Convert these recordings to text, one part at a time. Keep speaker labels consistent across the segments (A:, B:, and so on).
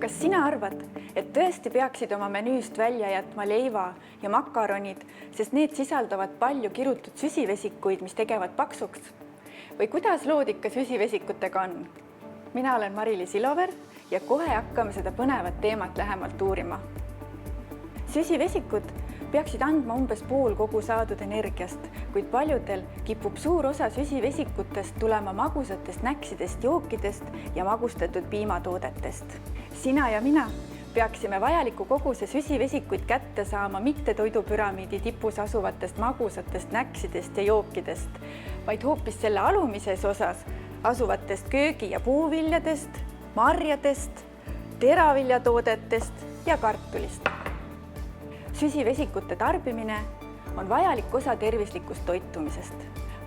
A: Kas sina arvad, et tõesti peaksid oma menüüst välja jätma leiva ja makaronid, sest need sisaldavad palju kirutud süsivesikuid, mis tegevad paksuks? Või kuidas lood ikka süsivesikutega on? Mina olen Mari-Liis Ilover ja kohe hakkame seda põnevat teemat lähemalt uurima. Süsivesikud peaksid andma umbes pool kogu saadud energiast, kuid paljudel kipub suur osa süsivesikutest tulema magusatest näksidest, jookidest ja magustatud piimatoodetest. Sina ja mina peaksime vajaliku koguse süsivesikuid kätte saama mitte toidupüramiidi tipus asuvatest magusatest näksidest ja jookidest, vaid hoopis selle alumises osas asuvatest köögi- ja puuviljadest, marjadest, teraviljatoodetest ja kartulist. Süsivesikute tarbimine on vajalik osa tervislikust toitumisest.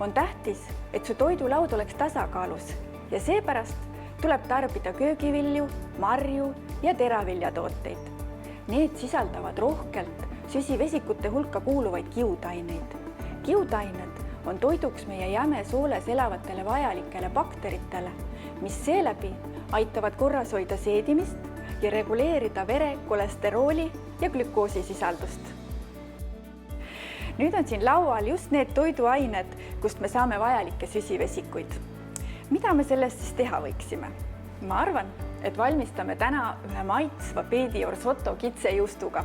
A: On tähtis, et su toidulaud oleks tasakaalus ja seepärast tuleb tarbida köögivilju, marju ja teraviljatooteid. Need sisaldavad rohkelt süsivesikute hulka kuuluvaid kiudaineid. Kiudained on toiduks meie jämesooles elavatele vajalikele bakteritele, mis seeläbi aitavad korras hoida seedimist ja reguleerida vere kolesterooli ja glükoosisisaldust. Nüüd on siin laual just need toiduained, kust me saame vajalikke süsivesikuid. Mida me sellest siis teha võiksime? Ma arvan, et valmistame täna ühe maitsva Pedior Sotto kitsejuustuga.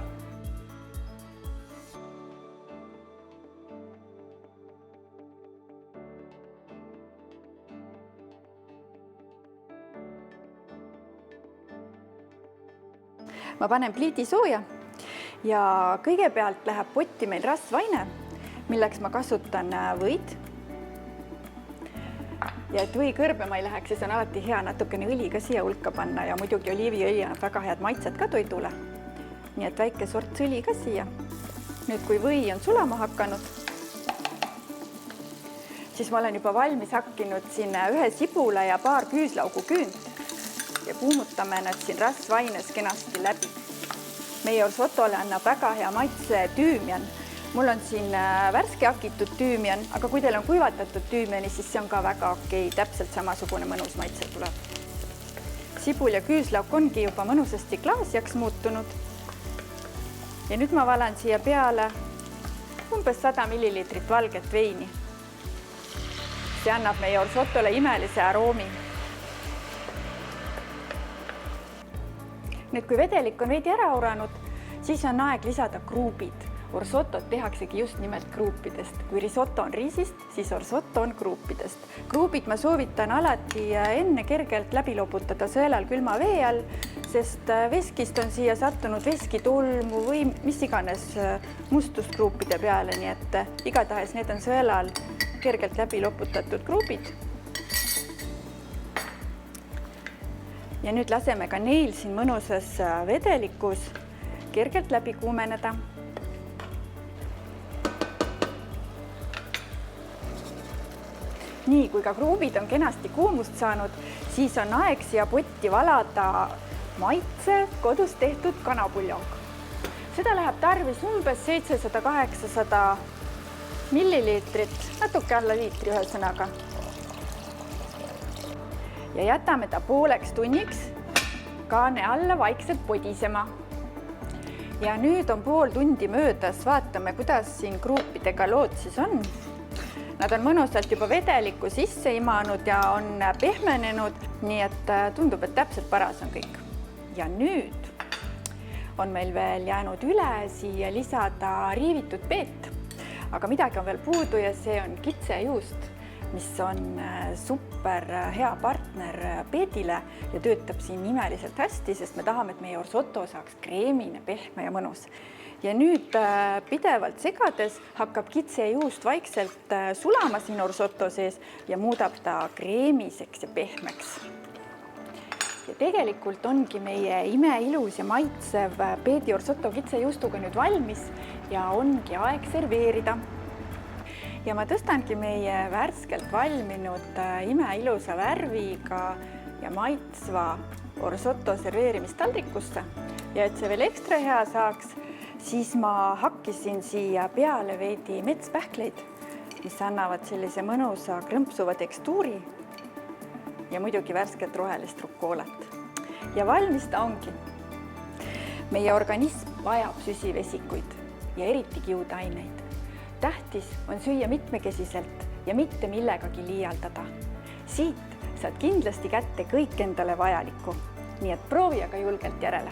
A: Ma panen pliidi sooja ja kõigepealt läheb potti meil rasvaine, milleks ma kasutan võid. Ja et või kõrbema ei läheks, siis on alati hea natukene õli ka siia hulka panna ja muidugi oliiviõli annab väga head maitset ka toidule. Nii et väike sort õli ka siia. Nüüd, kui või on sulama hakanud, siis ma olen juba valmis hakkinud siin ühe sibula ja paar küüslaugu küünt ja kuumutame nad siin rasvaines kenasti läbi. Pedior Sottole annab väga hea maitse tüümian. Mul on siin värske hakitud tüümian, aga kui teil on kuivatatud tüümiani, siis see on ka väga okei, täpselt samasugune mõnus maitse tuleb. Sibul ja küüslauk ongi juba mõnusasti klaasjaks muutunud. Ja nüüd ma valan siia peale umbes 100 milliliitrit valget veini. See annab Pedior Sottole imelise aroomi. Nüüd, kui vedelik on veidi ära uranud, siis on aeg lisada kruupid. Orsottot tehaksegi just nimelt kruupidest. Kui risotto on riisist, siis orsotto on kruupidest. Kruupid ma soovitan alati enne kergelt läbi loputada sõelal külma vee all, sest veskist on siia sattunud veskitolmu või mis iganes mustust kruupide peale, nii et igatahes need on sõelal kergelt läbi loputatud kruupid. Ja nüüd laseme ka neil siin mõnusas vedelikus kergelt läbi kuumeneda. Nii, kui ka kruupid on kenasti kuumust saanud, siis on aeg siia potti valada maitsev kodus tehtud kanapuljong. Seda läheb tarvis umbes 700-800 milliliitrit, natuke alla liitri ühesõnaga. Ja jätame ta pooleks tunniks kaane alla vaikselt podisema. Ja nüüd on pool tundi möödas, vaatame, kuidas siin kruupidega lood siis on. Nad on mõnusalt juba vedelikku sisse imanud ja on pehmenenud, nii et tundub, et täpselt paras on kõik. Ja nüüd on meil veel jäänud üle siia lisada riivitud peet, aga midagi on veel puudu ja see on kitsejuust, mis on super hea partner peedile ja töötab siin imeliselt hästi, sest me tahame, et Pedior Sotto saaks kreemine, pehme ja mõnus. Ja nüüd pidevalt segades hakkab kitsejuust vaikselt sulama siin Pedior Sotto sees ja muudab ta kreemiseks ja pehmeks. Ja tegelikult ongi meie imeilus ja maitsev Pedior Sotto kitsejuustuga nüüd valmis ja ongi aeg serveerida. Ja ma tõstangi meie värskelt valminud imeilusa värviga ja maitsva Pedior Sotto serveerimistaldrikusse. Ja et see veel ekstra hea saaks, siis ma hakkisin siia peale veidi metspähkleid, mis annavad sellise mõnusa krõmpsuva tekstuuri. ja muidugi värsket rohelist rukoolat. Ja valmis ta ongi. Meie organism vajab süsivesikuid ja eriti kiudaineid. Tähtis on süüa mitmekesiselt ja mitte millegagi liialdada. Siit saad kindlasti kätte kõik endale vajalikku, nii et proovi aga julgelt järele.